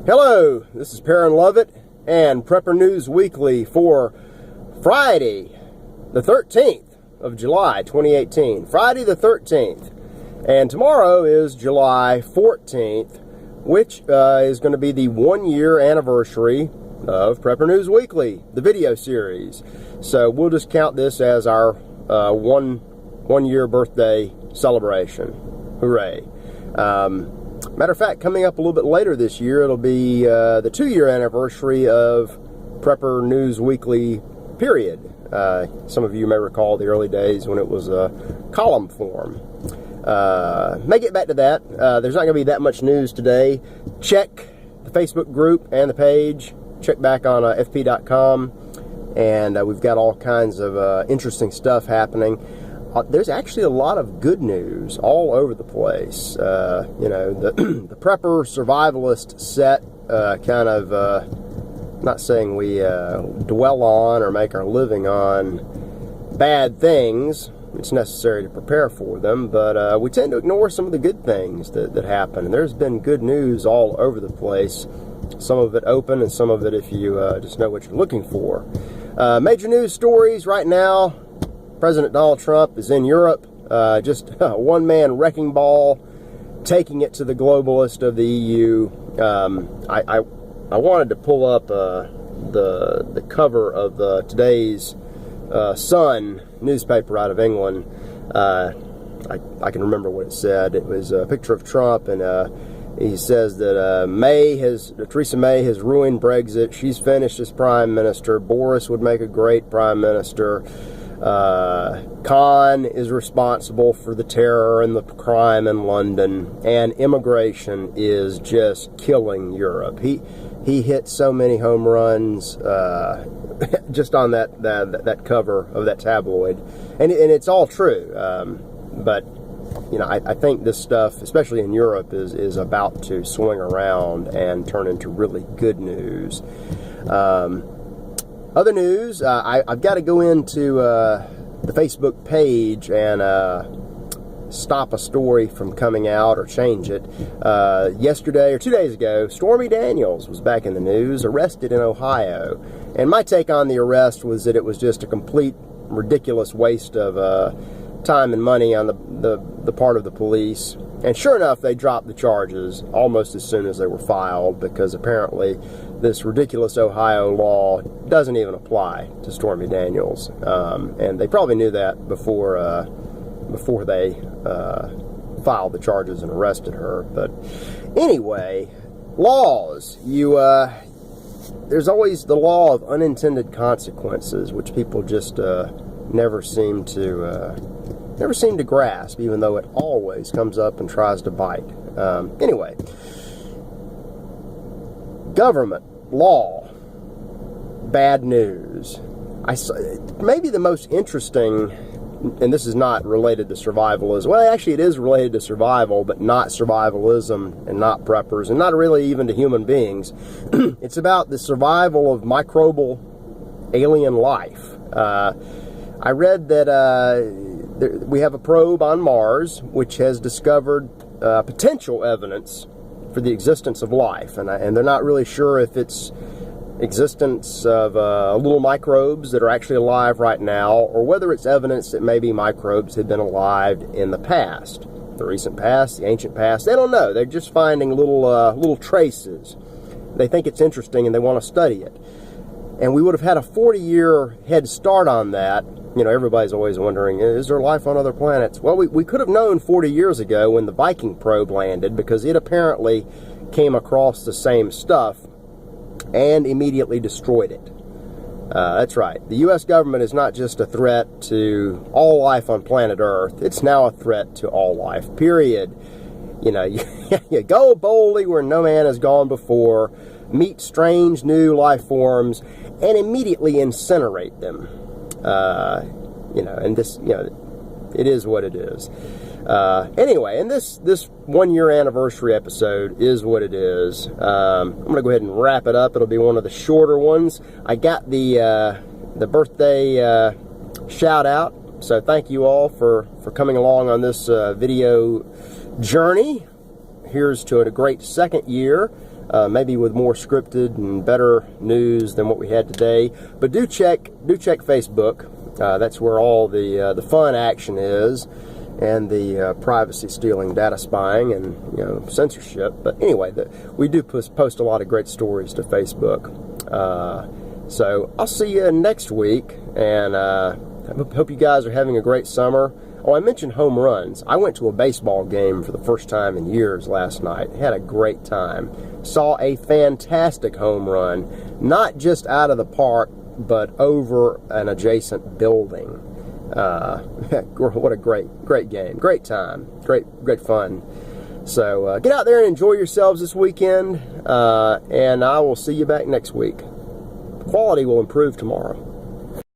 Hello, this is Perrin Lovett and Prepper News Weekly for Friday, the 13th of July, 2018. Friday the 13th. And tomorrow is July 14th, which is going to be the 1-year anniversary of Prepper News Weekly, the video series. So we'll just count this as our one-year birthday celebration. Hooray. Matter of fact, coming up a little bit later this year, it'll be the 2-year anniversary of Prepper News Weekly, period. Some of you may recall the early days when it was a column form. May get back to that. There's not going to be that much news today. Check the Facebook group and the page. Check back on fp.com. And we've got all kinds of interesting stuff happening. There's actually a lot of good news all over the place. The prepper survivalist set kind of, not saying we dwell on or make our living on bad things. It's necessary to prepare for them, but we tend to ignore some of the good things that happen. And there's been good news all over the place. Some of it open and some of it if you just know what you're looking for. Major news stories right now. President Donald Trump is in Europe, just a one-man wrecking ball, taking it to the globalist of the EU. I wanted to pull up the cover of today's Sun newspaper out of England. I can remember what it said. It was a picture of Trump, and he says that Theresa May has ruined Brexit. She's finished as prime minister. Boris would make a great prime minister. Khan is responsible for the terror and the crime in London, and immigration is just killing Europe. He hit so many home runs just on that cover of that tabloid, and it's all true. But I think this stuff, especially in Europe, is about to swing around and turn into really good news. Other news, I've got to go into the Facebook page and stop a story from coming out or change it. Yesterday or 2 days ago, Stormy Daniels was back in the news, arrested in Ohio. And my take on the arrest was that it was just a complete ridiculous waste of time and money on the part of the police. And sure enough, they dropped the charges almost as soon as they were filed, because apparently this ridiculous Ohio law doesn't even apply to Stormy Daniels. And they probably knew that before they filed the charges and arrested her. But anyway, laws. There's always the law of unintended consequences, which people just never seem to grasp, even though it always comes up and tries to bite. Anyway, government, law, bad news. Maybe the most interesting, and this is not related to survivalism. Well, actually it is related to survival, but not survivalism and not preppers, and not really even to human beings. It's about the survival of microbial alien life. I read that we have a probe on Mars which has discovered potential evidence for the existence of life, and they're not really sure if it's existence of little microbes that are actually alive right now, or whether it's evidence that maybe microbes had been alive in the past, the recent past, the ancient past. They don't know. They're just finding little traces. They think it's interesting and they want to study it. And we would have had a 40-year head start on that. Everybody's always wondering, is there life on other planets? Well, we could have known 40 years ago when the Viking probe landed, because it apparently came across the same stuff and immediately destroyed it. That's right. The U.S. government is not just a threat to all life on planet Earth. It's now a threat to all life, period. You go boldly where no man has gone before, meet strange new life forms, and immediately incinerate them. And this, it is what it is. Anyway, and this 1-year anniversary episode is what it is. I'm going to go ahead and wrap it up. It'll be one of the shorter ones. I got the birthday shout out, so thank you all for coming along on this video journey. Here's to a great second year. maybe with more scripted and better news than what we had today. But do check Facebook. That's where all the fun action is, and the privacy stealing, data spying, and censorship. But anyway, we do post a lot of great stories to Facebook. So I'll see you next week, and hope you guys are having a great summer. Oh, I mentioned home runs. I went to a baseball game for the first time in years last night. Had a great time. Saw a fantastic home run, not just out of the park, but over an adjacent building. What a great game. Great time. Great fun. So get out there and enjoy yourselves this weekend, and I will see you back next week. Quality will improve tomorrow.